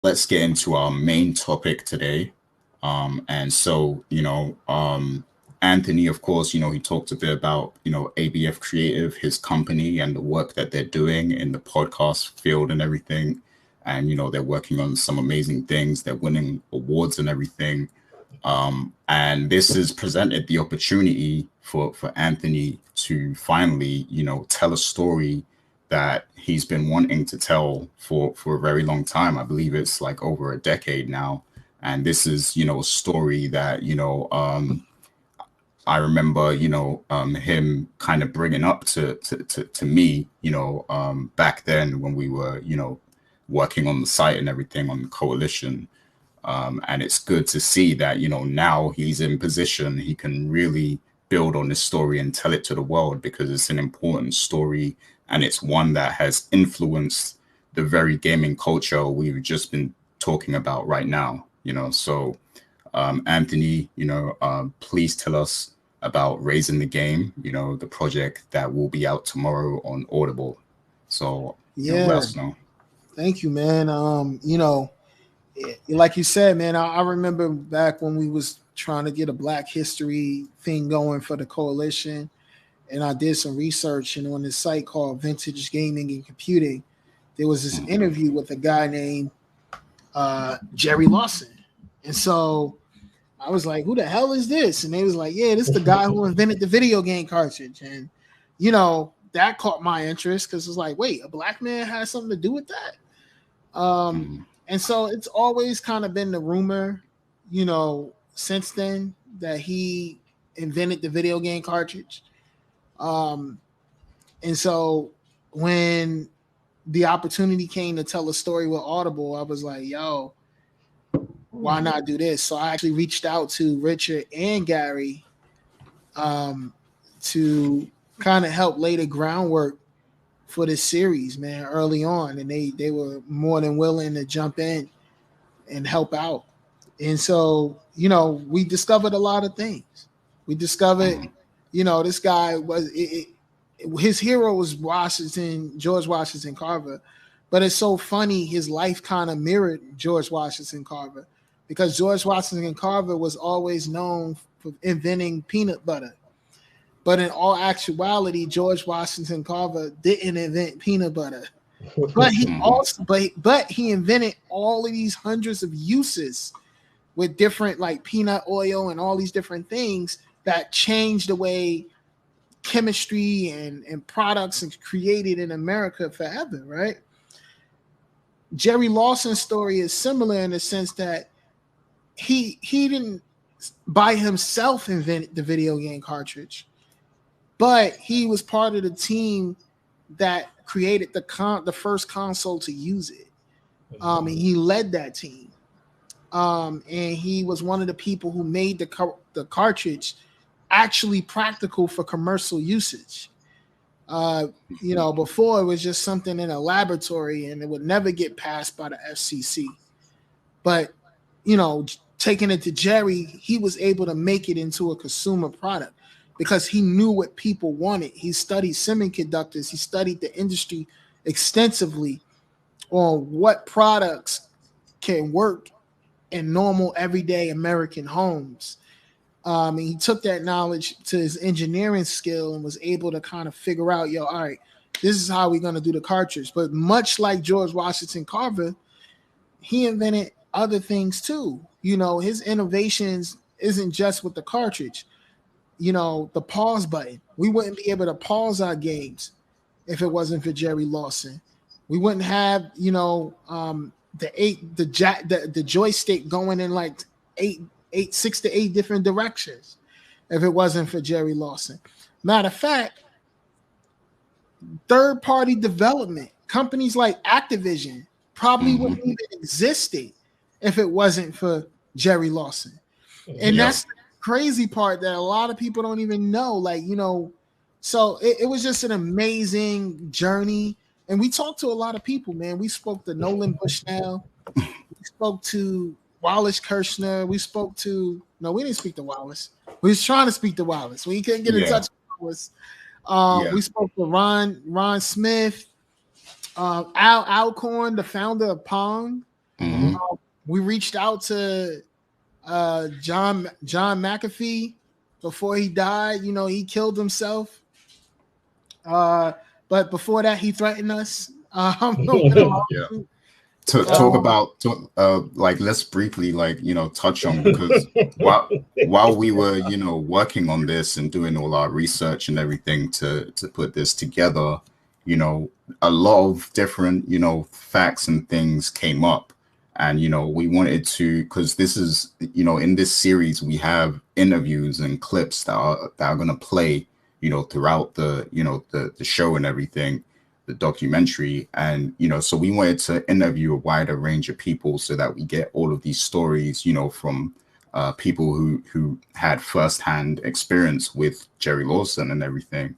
let's get into our main topic today. And so, Anthony, of course, he talked a bit about, ABF Creative, his company, and the work that they're doing in the podcast field and everything. And, they're working on some amazing things. They're winning awards and everything. And this has presented the opportunity for Anthony to finally, tell a story that he's been wanting to tell for a very long time. I believe it's like over a decade now. And this is, a story that, I remember, him kind of bringing up to me, back then when we were, working on the site and everything on the Koalition. And it's good to see that, now he's in position, he can really build on this story and tell it to the world because it's an important story and it's one that has influenced the very gaming culture we've just been talking about right now, So, Anthony, please tell us about Raising the Game, the project that will be out tomorrow on Audible. So, let us know. Thank you, man. Like you said, man, I remember back when we was trying to get a Black History thing going for the Koalition, and I did some research, and on this site called Vintage Gaming and Computing, there was this interview with a guy named Jerry Lawson. And so I was like, who the hell is this? And they was like, yeah, this is the guy who invented the video game cartridge. And, that caught my interest because it's like, wait, a Black man has something to do with that? And so it's always kind of been the rumor, since then that he invented the video game cartridge. And so when the opportunity came to tell a story with Audible, I was like, yo, why not do this? So I actually reached out to Richard and Gary to kind of help lay the groundwork for this series, man, early on. And they were more than willing to jump in and help out. And so, we discovered a lot of things. We discovered, this guy was, his hero was George Washington Carver. But it's so funny, his life kind of mirrored George Washington Carver because George Washington Carver was always known for inventing peanut butter. But in all actuality, George Washington Carver didn't invent peanut butter. But he also but he invented all of these hundreds of uses with different like peanut oil and all these different things that changed the way chemistry and products and created in America forever, right? Jerry Lawson's story is similar in the sense that he didn't by himself invent the video game cartridge, but he was part of the team that created the first console to use it. And he led that team. And he was one of the people who made the cartridge actually practical for commercial usage. Before it was just something in a laboratory and it would never get passed by the FCC. But, taking it to Jerry, he was able to make it into a consumer product because he knew what people wanted. He studied semiconductors. He studied the industry extensively on what products can work in normal, everyday American homes. And he took that knowledge to his engineering skill and was able to kind of figure out, all right, this is how we're going to do the cartridge. But much like George Washington Carver, he invented other things too. His innovations isn't just with the cartridge. The pause button. We wouldn't be able to pause our games if it wasn't for Jerry Lawson. We wouldn't have, the joystick going in like 6 to 8 different directions if it wasn't for Jerry Lawson. Matter of fact, third-party development, companies like Activision probably wouldn't even existed if it wasn't for Jerry Lawson. And that's the crazy part that a lot of people don't even know. So it was just an amazing journey. And we talked to a lot of people, man. We spoke to Nolan Bushnell. We spoke to Wallace Kirshner. We didn't speak to Wallace. We was trying to speak to Wallace. We couldn't get in touch with Wallace. We spoke to Ron Smith, Al Alcorn, the founder of Pong. We reached out to John McAfee before he died. You know, he killed himself. But before that, he threatened us. Yeah. Talk about like, let's briefly, like, you know, touch on, because while we were, you know, working on this and doing all our research and everything to put this together, you know, a lot of different, you know, facts and things came up. And, you know, we wanted to, because this is, you know, in this series, we have interviews and clips that are going to play, you know, throughout the, you know, the show and everything, the documentary. And, you know, so we wanted to interview a wider range of people so that we get all of these stories, you know, from people who had firsthand experience with Jerry Lawson and everything.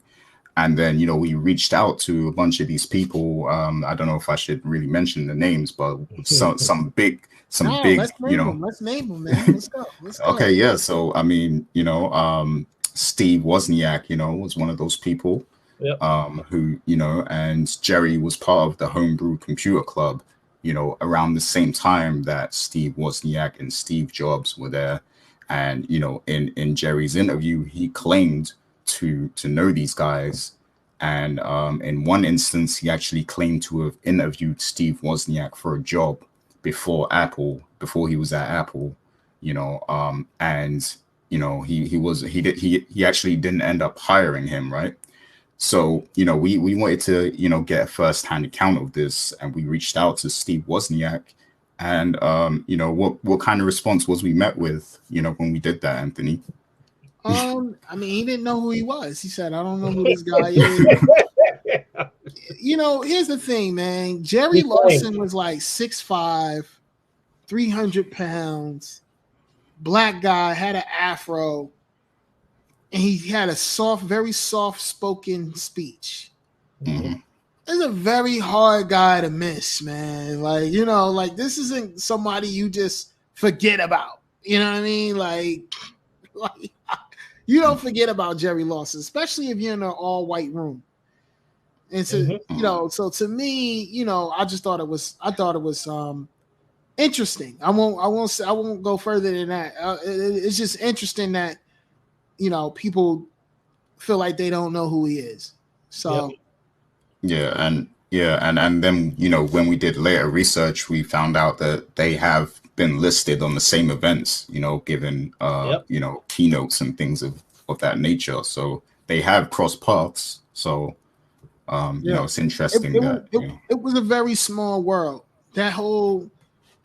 And then, you know, we reached out to a bunch of these people. I don't know if I should really mention the names, but some big, you know. Let's name them, man. Let's go. Okay, yeah. So, I mean, you know, Steve Wozniak, you know, was one of those people. Yep. Who, you know, and Jerry was part of the Homebrew Computer Club, you know, around the same time that Steve Wozniak and Steve Jobs were there. And, you know, in Jerry's interview, he claimed to know these guys. And in one instance, he actually claimed to have interviewed Steve Wozniak for a job before he was at Apple, you know, and, you know, he actually didn't end up hiring him, right? So, you know, we wanted to, you know, get a first-hand account of this, and we reached out to Steve Wozniak. And, you know, what kind of response was we met with, you know, when we did that, Anthony? I mean, he didn't know who he was. He said, I don't know who this guy is. You know, here's the thing, man. Jerry Lawson was like 6'5", 300 pounds, black guy, had an afro. And he had a very soft-spoken speech. Mm-hmm. It's a very hard guy to miss, man. Like, you know, like, this isn't somebody you just forget about. You know what I mean? Like you don't forget about Jerry Lawson, especially if you're in an all-white room. And so, you know, so to me, you know, I thought it was interesting. I won't go further than that. It's just interesting that, you know, people feel like they don't know who he is. So, and then, you know, when we did later research, we found out that they have been listed on the same events, you know, given you know, keynotes and things of that nature. So they have crossed paths. So, you know, it's interesting it was a very small world. That whole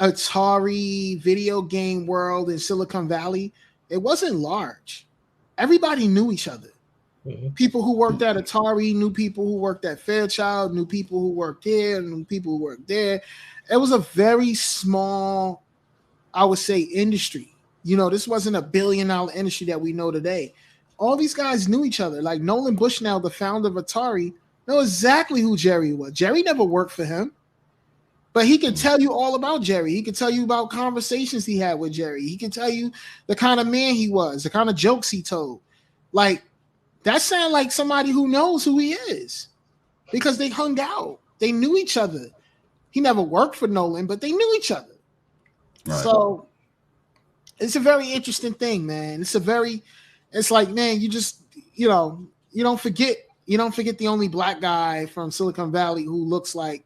Atari video game world in Silicon Valley, it wasn't large. Everybody knew each other. Mm-hmm. People who worked at Atari knew people who worked at Fairchild, knew people who worked here, knew people who worked there. It was a very small, I would say, industry. You know, this wasn't a $1 billion industry that we know today. All these guys knew each other. Like Nolan Bushnell, the founder of Atari, knew exactly who Jerry was. Jerry never worked for him, but he could tell you all about Jerry. He could tell you about conversations he had with Jerry. He could tell you the kind of man he was, the kind of jokes he told. Like, that sounds like somebody who knows who he is because they hung out. They knew each other. He never worked for Nolan, but they knew each other. Right. So it's a very interesting thing, man. It's like, man, you just, you know, you don't forget the only black guy from Silicon Valley who looks like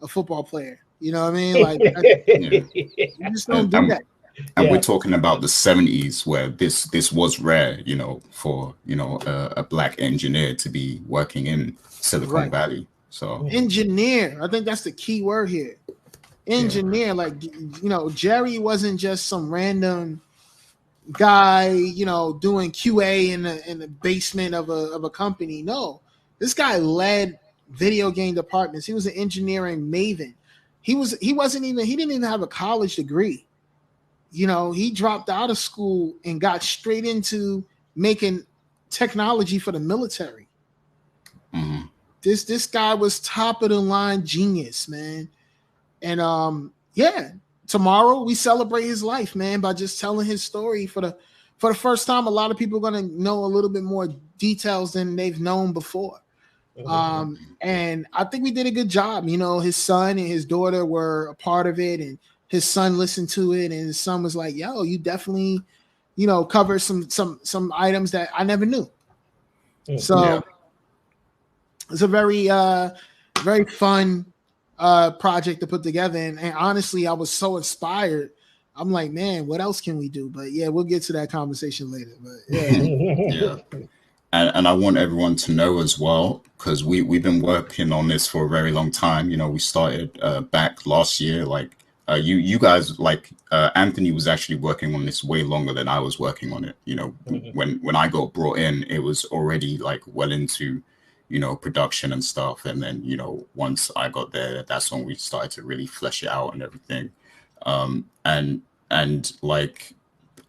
a football player. You know what I mean? Like, you just don't do that. And we're talking about the 70s where this was rare, you know, for, you know, a black engineer to be working in Silicon Valley. So engineer, I think that's the key word here. Engineer, like, you know, Jerry wasn't just some random guy, you know, doing QA in the basement of a company. No, this guy led video game departments. He was an engineering maven. He didn't even have a college degree. You know, he dropped out of school and got straight into making technology for the military. Mm-hmm. This guy was top of the line genius, man. And tomorrow we celebrate his life, man, by just telling his story for the first time. A lot of people are gonna know a little bit more details than they've known before. And I think we did a good job. You know, his son and his daughter were a part of it, and his son listened to it, and his son was like, "Yo, you definitely, cover some items that I never knew." So it's a very fun project to put together, and honestly, I was so inspired. I'm like, man, what else can we do? But yeah, we'll get to that conversation later. But yeah. And I want everyone to know as well, because we've been working on this for a very long time. We started back last year. Like you guys, like Anthony was actually working on this way longer than I was working on it. When I got brought in, it was already like well into production and stuff. And then once I got there, that's when we started to really flesh it out and everything. And like,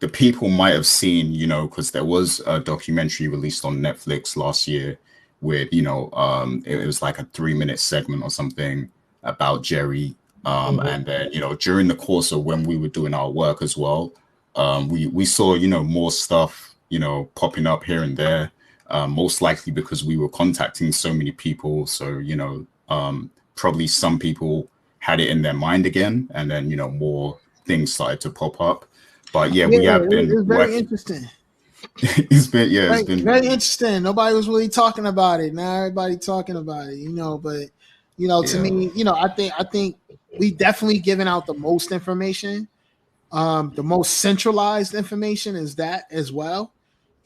the people might have seen, because there was a documentary released on Netflix last year with, it was like a 3-minute segment or something about Jerry. And then, during the course of when we were doing our work as well, we saw, more stuff, popping up here and there, most likely because we were contacting so many people. So, probably some people had it in their mind again, and then, more things started to pop up. But yeah, we have been. It's very interesting. It's been very interesting. Nobody was really talking about it. Now everybody talking about it, But to me, I think we definitely given out the most information. The most centralized information is that as well.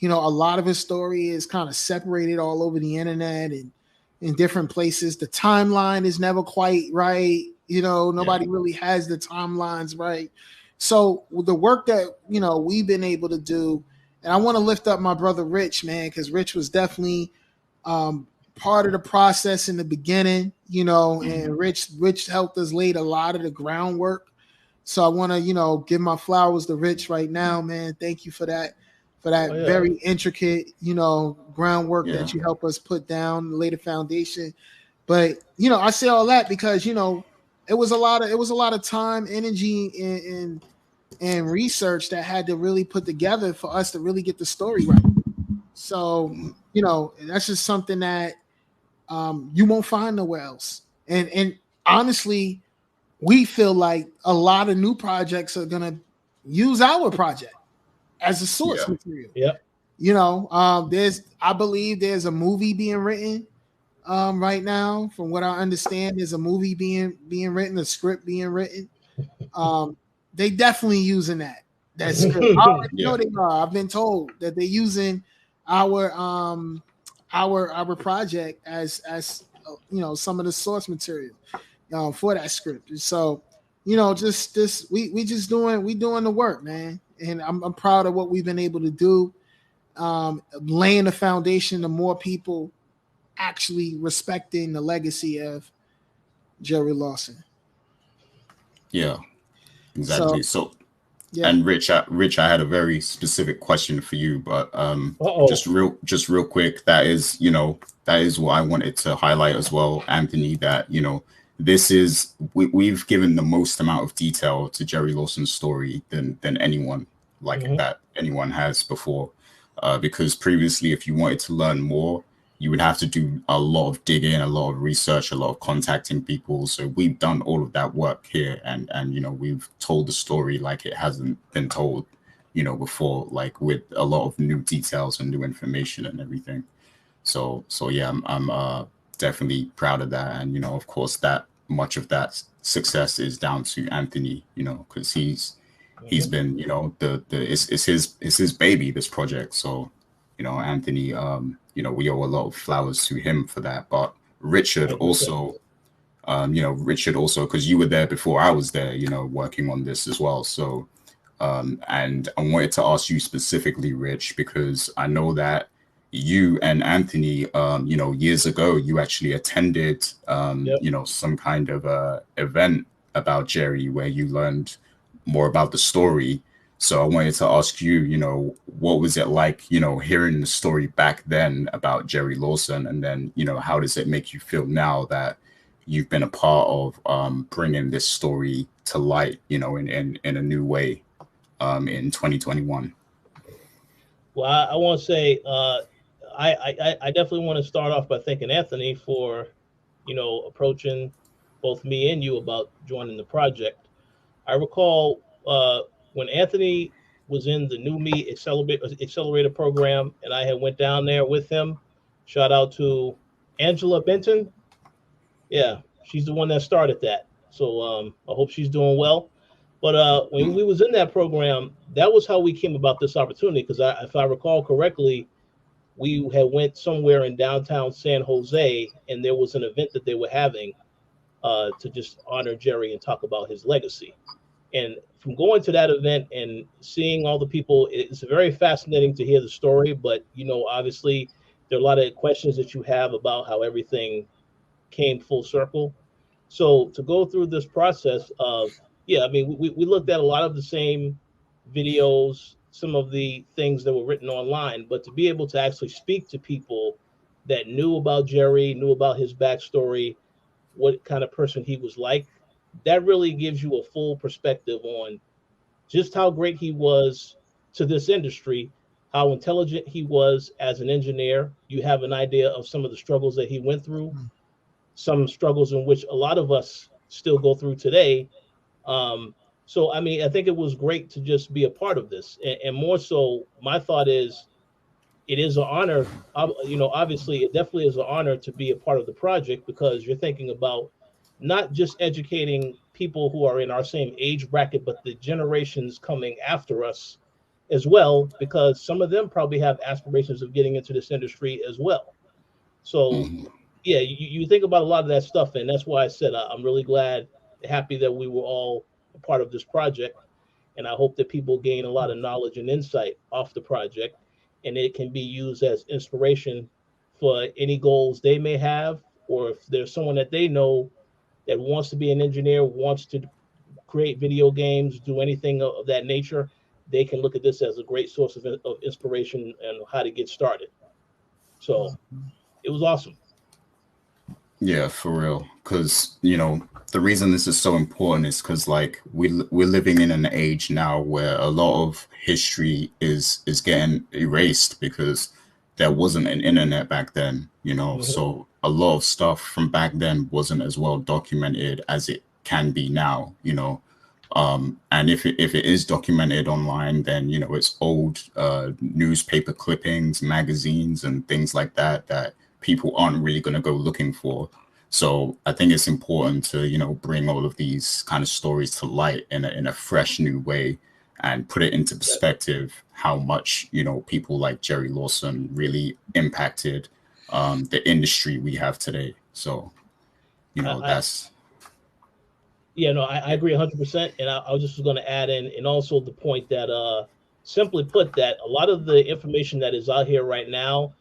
A lot of his story is kind of separated all over the internet and in different places. The timeline is never quite right. Nobody really has the timelines right. So with the work that, we've been able to do, and I want to lift up my brother, Rich, man, because Rich was definitely part of the process in the beginning, and Rich helped us lay a lot of the groundwork. So I want to, give my flowers to Rich right now, man. Thank you for that very intricate, groundwork that you help us put down, lay the foundation. But, I say all that because, it was a lot of time, energy, and research that had to really put together for us to really get the story right. So, that's just something that you won't find nowhere else. And honestly, we feel like a lot of new projects are gonna use our project as a source material. I believe there's a movie being written. Right now, from what I understand, there's a movie being written, a script being written. They definitely using that script. I already know they are. I've been told that they're using our project as some of the source material for that script. So just this we doing the work, man, and I'm proud of what we've been able to do, laying the foundation to more people actually respecting the legacy of Jerry Lawson. Yeah, exactly. So and Rich, I had a very specific question for you, but just real quick, that is what I wanted to highlight as well, Anthony, that this is we've given the most amount of detail to Jerry Lawson's story than anyone that anyone has before, because previously, if you wanted to learn more, you would have to do a lot of digging, a lot of research, a lot of contacting people. So we've done all of that work here, and we've told the story like it hasn't been told, before, like with a lot of new details and new information and everything. So yeah, I'm definitely proud of that, and of course, that much of that success is down to Anthony, because he's been, it's his baby, this project. So Anthony, we owe a lot of flowers to him for that. But Richard also, because you were there before I was there, working on this as well. So, and I wanted to ask you specifically, Rich, because I know that you and Anthony, years ago, you actually attended, some kind of event about Jerry where you learned more about the story. So I wanted to ask you, what was it like, hearing the story back then about Jerry Lawson, and then, how does it make you feel now that you've been a part of bringing this story to light, in a new way in 2021? Well, I want to say I definitely want to start off by thanking Anthony for, approaching both me and you about joining the project. I recall when Anthony was in the New Me Accelerator program, and I had went down there with him. Shout out to Angela Benton. Yeah, she's the one that started that. So I hope she's doing well. But when we was in that program, that was how we came about this opportunity. Because if I recall correctly, we had went somewhere in downtown San Jose, and there was an event that they were having to just honor Jerry and talk about his legacy. And from going to that event and seeing all the people, it's very fascinating to hear the story. But obviously, there are a lot of questions that you have about how everything came full circle. So to go through this process of, yeah, I mean, we looked at a lot of the same videos, some of the things that were written online, but to be able to actually speak to people that knew about Jerry, knew about his backstory, what kind of person he was like, that really gives you a full perspective on just how great he was to this industry, how intelligent he was as an engineer. You have an idea of some of the struggles that he went through, some struggles in which a lot of us still go through today. So, I mean, I think it was great to just be a part of this. And more so, my thought is it is an honor. Obviously, it definitely is an honor to be a part of the project because you're thinking about not just educating people who are in our same age bracket, but the generations coming after us as well, because some of them probably have aspirations of getting into this industry as well. So, yeah, you think about a lot of that stuff, and that's why I said I'm really glad, happy that we were all a part of this project, and I hope that people gain a lot of knowledge and insight off the project, and it can be used as inspiration for any goals they may have, or if there's someone that they know that wants to be an engineer, wants to create video games, do anything of that nature, they can look at this as a great source of inspiration and how to get started. So it was awesome. Yeah, for real. Because the reason this is so important is because like we're living in an age now where a lot of history is getting erased because there wasn't an internet back then. So a lot of stuff from back then wasn't as well documented as it can be now. And if it is documented online, then it's old newspaper clippings, magazines, and things like that people aren't really going to go looking for. So I think it's important to bring all of these kind of stories to light in a fresh new way and put it into perspective how much people like Jerry Lawson really impacted the industry we have today. So that's. Yeah, no, I agree 100%. And I was just going to add in, and also the point that, simply put, that a lot of the information that is out here right now,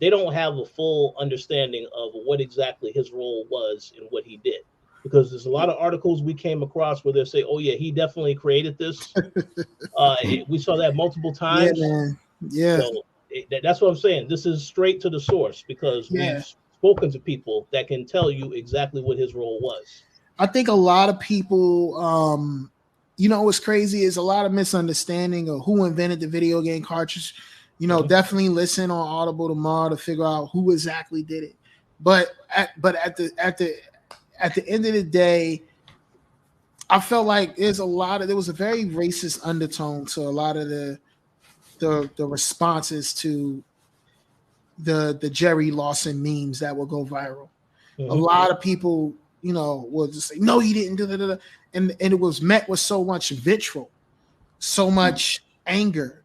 they don't have a full understanding of what exactly his role was and what he did. Because there's a lot of articles we came across where they say, oh, yeah, he definitely created this. We saw that multiple times. Yeah, man. Yeah. So that's what I'm saying. This is straight to the source because we've spoken to people that can tell you exactly what his role was. I think a lot of people, what's crazy is a lot of misunderstanding of who invented the video game cartridge. Definitely listen on Audible tomorrow to figure out who exactly did it. But at the end of the day, I felt like there was a very racist undertone to a lot of the responses to the Jerry Lawson memes that will go viral. Mm-hmm. A lot of people will just say, no, he didn't do that. And it was met with so much vitriol, so much anger.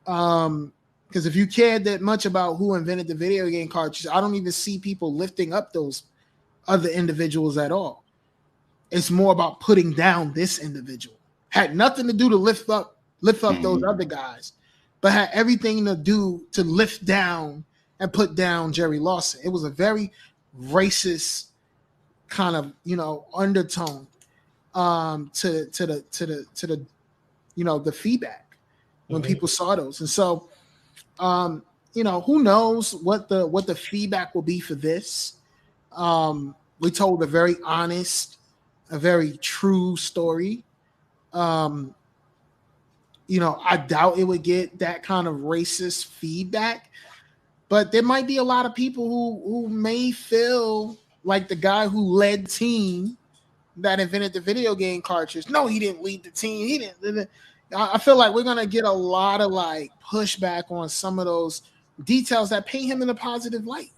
Because if you cared that much about who invented the video game cartridge, I don't even see people lifting up those other individuals at all. It's more about putting down this individual. Had nothing to do to lift up those other guys, but had everything to do to lift down and put down Jerry Lawson. It was a very racist kind of undertone to the feedback when people saw those. And so who knows what the feedback will be for this. We told a very honest, a very true story. I doubt it would get that kind of racist feedback, but there might be a lot of people who may feel like the guy who led team that invented the video game cartridge. No, he didn't lead the team. He didn't. I feel like we're gonna get a lot of like pushback on some of those details that paint him in a positive light,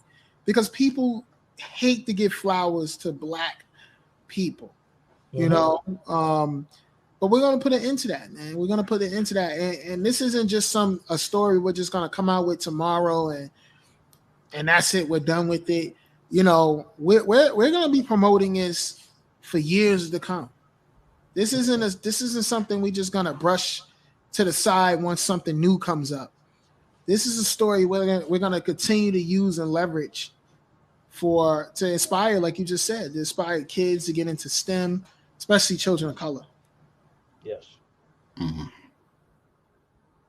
because people hate to give flowers to black people, you know. But we're gonna put an end to that, man. We're gonna put an end to that, and this isn't just a story we're just gonna come out with tomorrow and that's it. We're done with it. You know, we're gonna be promoting this for years to come. This isn't something we just gonna brush to the side once something new comes up. This is a story we're gonna continue to use and leverage to inspire, like you just said, to inspire kids to get into STEM, especially children of color. Yes. Mm-hmm.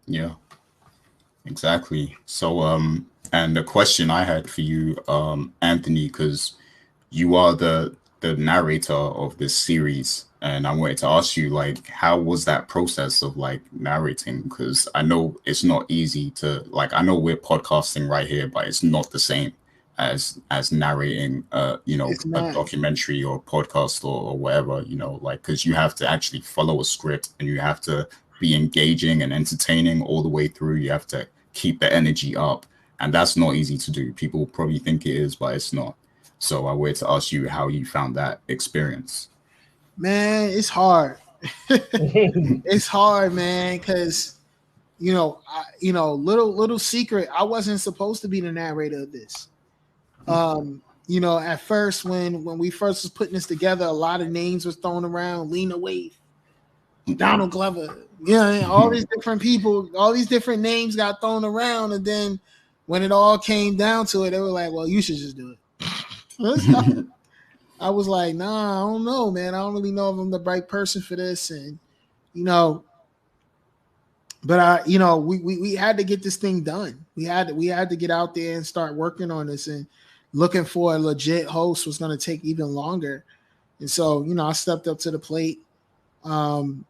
Yeah, exactly. So, and the question I had for you, Anthony, because you are the narrator of this series, and I wanted to ask you, like, how was that process of like narrating? Because I know it's not easy to, like, I know we're podcasting right here, but it's not the same as narrating you know, a documentary or podcast or whatever, you know, like, because you have to actually follow a script and you have to be engaging and entertaining all the way through. You have to keep the energy up, and that's not easy to do. People probably think it is, but it's not. So I wanted to ask you how you found that experience. Man, it's hard. It's hard, man, because little secret, I wasn't supposed to be the narrator of this. You know, at first when we first was putting this together, a lot of names was thrown around. Lena Waithe, Donald Glover, all these different people, all these different names got thrown around, and then when it all came down to it, they were like, "Well, you should just do it." I was like, "Nah, I don't know, man. I don't really know if I'm the right person for this," and but we had to get this thing done. We had to get out there and start working on this, and looking for a legit host was going to take even longer. And so, I stepped up to the plate, and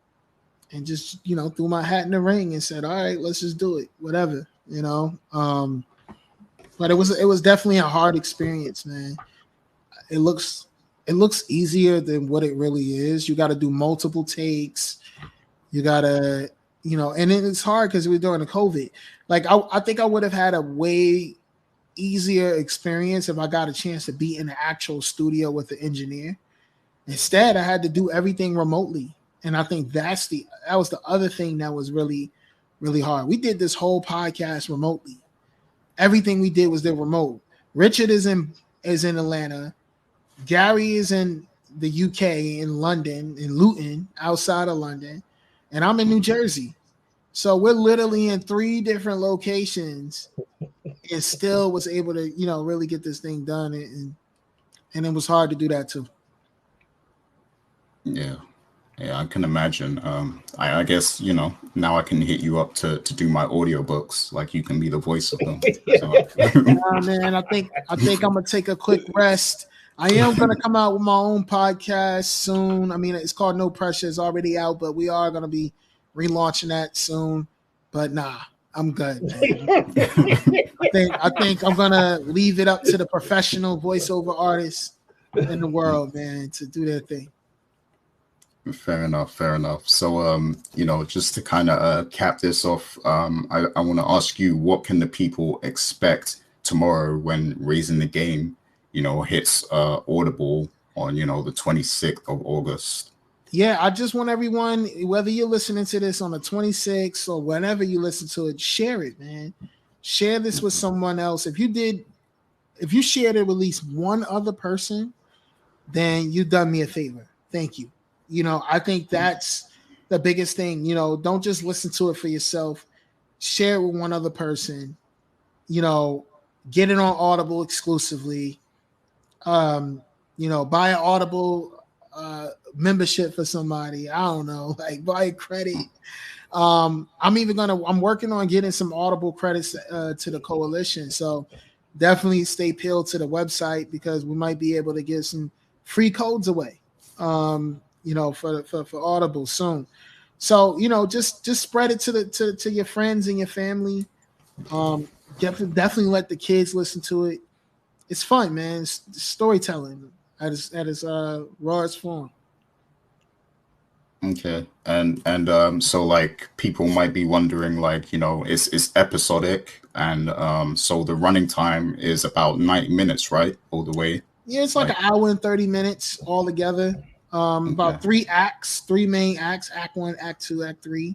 just, threw my hat in the ring and said, all right, let's just do it, whatever, but it was definitely a hard experience, man. It looks easier than what it really is. You got to do multiple takes. You got to, and it's hard because we're during the COVID. Like, I think I would have had a way easier experience if I got a chance to be in the actual studio with the engineer. Instead, I had to do everything remotely. And I think that was the other thing that was really, really hard. We did this whole podcast remotely. Everything we did was the remote. Richard is in Atlanta. Gary is in the UK, in London, in Luton, outside of London. And I'm in New Jersey. So we're literally in 3 different locations and still was able to, really get this thing done. And it was hard to do that too. Yeah, I can imagine. I guess, now I can hit you up to do my audiobooks. Like, you can be the voice of them. So. Man, I think I'm going to take a quick rest. I am going to come out with my own podcast soon. I mean, it's called No Pressure. It's already out, but we are going to be relaunching that soon. But nah, I'm good, man. I think I'm going to leave it up to the professional voiceover artists in the world, man, to do their thing. Fair enough. So, just to kind of cap this off, I want to ask you, what can the people expect tomorrow when Raising the Game, hits Audible on, the 26th of August? Yeah, I just want everyone, whether you're listening to this on the 26th or whenever you listen to it, share it, man. Share this with someone else. If you shared it with at least one other person, then you've done me a favor. Thank you. I think that's the biggest thing. Don't just listen to it for yourself. Share it with one other person. Get it on Audible exclusively. Buy an Audible membership for somebody. I don't know, like buy a credit. I'm working on getting some Audible credits to the Koalition. So definitely stay peeled to the website, because we might be able to get some free codes away. For Audible soon. So, just spread it to your friends and your family. Definitely let the kids listen to it. It's fun, man. It's storytelling at its rawest form. Okay. So like people might be wondering, like, it's episodic, and so the running time is about 90 minutes, right? All the way. Yeah, it's like Like, an hour and 30 minutes altogether. okay. About three acts, three main acts: Act One, Act Two, Act Three.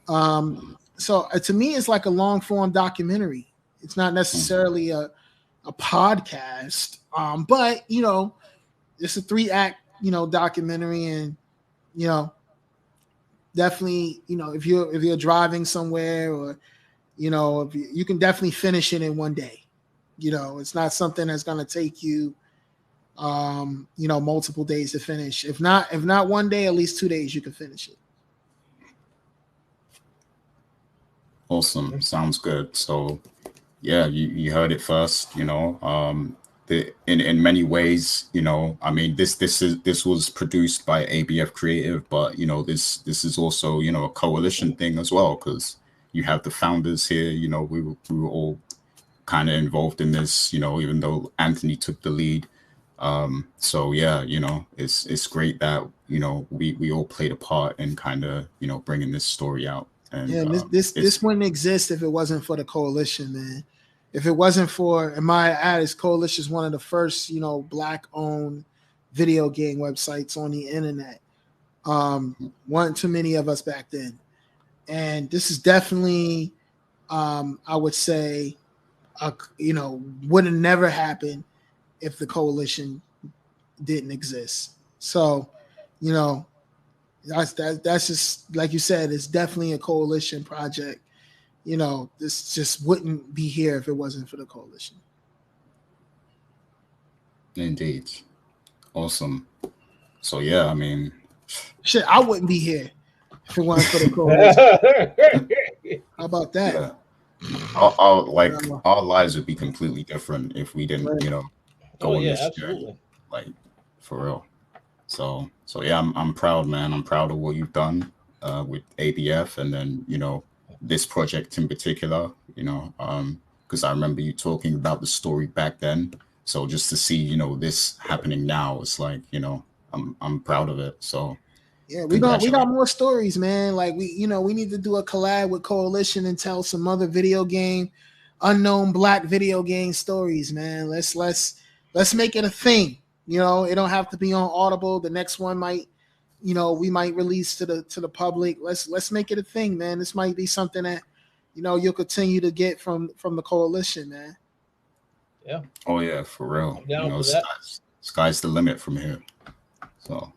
So to me, it's like a long form documentary. It's not Mm. necessarily a podcast, but it's a 3 act documentary, and you know definitely if you're driving somewhere, or if you can definitely finish it in one day. It's not something that's going to take you multiple days to finish. If not one day, at least 2 days you can finish it. Awesome. Sounds good. So yeah, you heard it first, in many ways, I mean, this was produced by ABF Creative, but this is also, a coalition thing as well, because you have the founders here, we were all kind of involved in this, even though Anthony took the lead. So yeah, it's great that, we all played a part in kind of, bringing this story out. And Yeah, and this it's wouldn't exist if it wasn't for the coalition, man. If it wasn't for, and my addis, Coalition is one of the first, black owned video game websites on the internet. Weren't too many of us back then, and this is definitely, I would say, would have never happened if the coalition didn't exist. So, you know, that's just like you said, it's definitely a coalition project. This just wouldn't be here if it wasn't for the coalition. indeed awesome. So yeah, I mean, Shit, I wouldn't be here if it wasn't for the coalition. How about that? yeah, our like Uh, our lives would be completely different if we didn't, right. go Oh on yeah, this journey, absolutely. like for real. So yeah, I'm proud, man. I'm proud of what you've done with ABF, and then this project in particular. Because I remember you talking about the story back then. So just to see this happening now, it's like I'm proud of it. So Yeah, we got congratulations. more stories, man. Like we need to do a collab with Coalition and tell some other unknown black video game stories, man. Let's make it a thing. It don't have to be on Audible. The next one might, we might release to the public. Let's make it a thing, man. This might be something that you'll continue to get from the coalition, man. Yeah, Oh yeah, for real. I'm down for that. Sky's the limit from here. So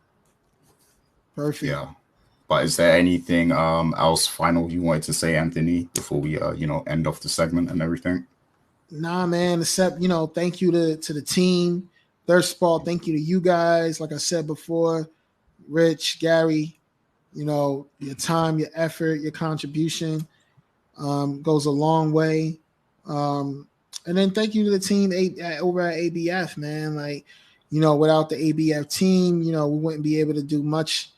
Perfect. yeah. But is there anything else final you wanted to say, Anthony, before we end off the segment and everything? Nah, man. Except thank you to the team. Thirst Ball, thank you to you guys. Like I said before, Rich, Gary, your time, your effort, your contribution goes a long way. And then thank you to the team over at ABF, man. Like, without the ABF team, we wouldn't be able to do much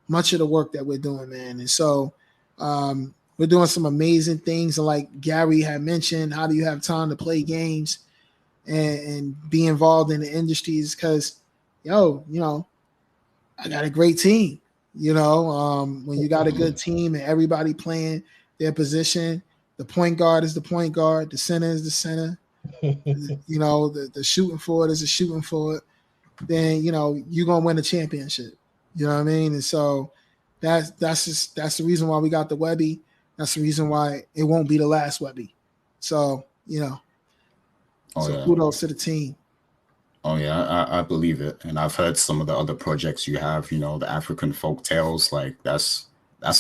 of the work that we're doing, man. And so we're doing some amazing things. And like Gary had mentioned, how do you have time to play games and be involved in the industries? Because, I got a great team. When you got a good team and everybody playing their position, the point guard is the point guard, the center is the center, the shooting forward is the shooting forward, then you're gonna win a championship. You know what I mean? And so that's the reason why we got the Webby. That's the reason why it won't be the last Webby. So Oh so yeah. kudos to the team. Oh yeah, I believe it. And I've heard some of the other projects you have, the African folk tales, like that's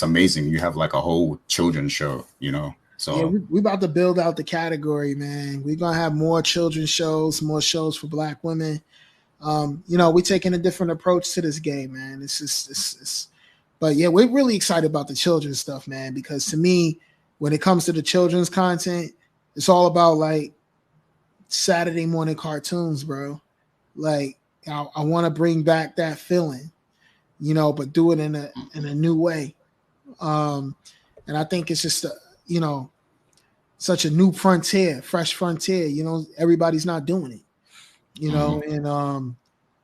amazing. You have like a whole children's show, Yeah, So we about to build out the category, man. We're gonna have more children's shows, more shows for Black women. We're taking a different approach to this game, man. But yeah, we're really excited about the children's stuff, man, because to me, when it comes to the children's content, it's all about like Saturday morning cartoons, bro. Like I want to bring back that feeling, but do it in a new way. And I think it's just such a new frontier, fresh frontier. Everybody's not doing it. And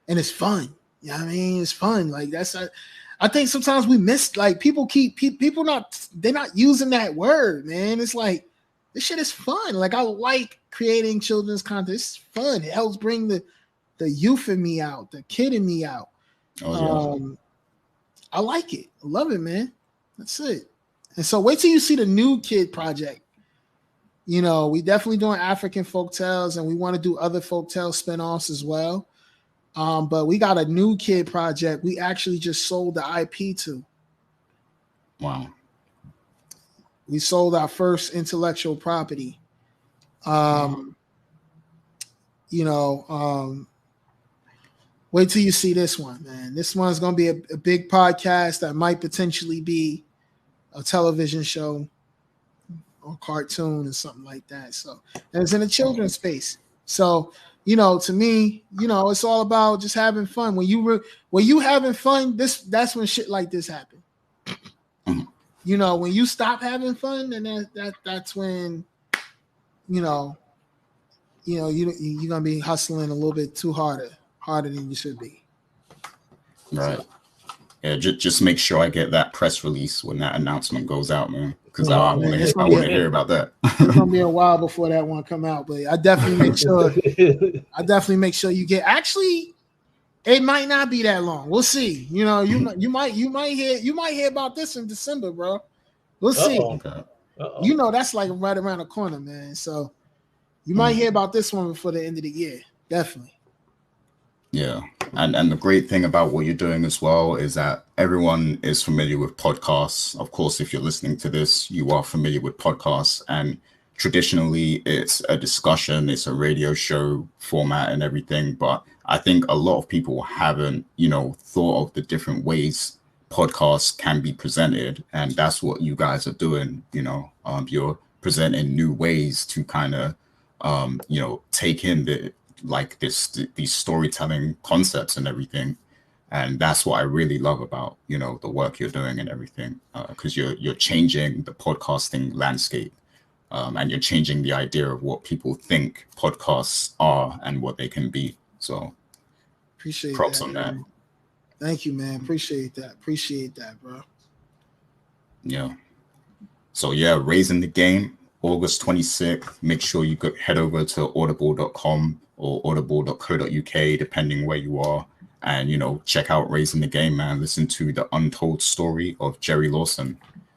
it's fun. You know what I mean? It's fun. Like I think sometimes we miss, like, people they're not using that word, man. It's like, this shit is fun. Like, I like creating children's content. It's fun. It helps bring the youth in me out, the kid in me out. Oh, yeah. I like it. I love it, man. That's it. And so wait till you see the new kid project. You know, we definitely doing African folktales, and we want to do other folktale spinoffs as well. But we got a new kid project we actually just sold the IP to. Wow. We sold our first intellectual property. You know, wait till you see this one, man. This one's going to be a big podcast that might potentially be a television show or cartoon or something like that. So, and it's in the children's space. So, you know, to me, you know, it's all about just having fun. When you having fun, that's when shit like this happen. You know, when you stop having fun, then that's when, you're gonna be hustling a little bit too harder than you should be. Right. So, yeah, just make sure I get that press release when that announcement goes out, man. Because I want to hear about that. It's gonna be a while before that one come out, but I definitely make sure you get. Actually, it might not be that long. We'll see. You know, you might hear about this in December, bro. We'll see. Okay. You know, that's like right around the corner, man. So you might hear about this one before the end of the year. Definitely. Yeah. And the great thing about what you're doing as well is that everyone is familiar with podcasts. Of course, if you're listening to this, you are familiar with podcasts. And traditionally, it's a discussion, it's a radio show format and everything. But I think a lot of people haven't, thought of the different ways podcasts can be presented. And that's what you guys are doing. You're presenting new ways to kind of, take in these storytelling concepts and everything. And that's what I really love about, the work you're doing and everything, because you're changing the podcasting landscape, and you're changing the idea of what people think podcasts are and what they can be. So appreciate props that, on that. Man. Thank you, man. Appreciate that, bro. Yeah. So yeah, Raising the Game, August 26th. Make sure you head over to audible.com or audible.co.uk, depending where you are. And, check out Raising the Game, man. Listen to the untold story of Jerry Lawson.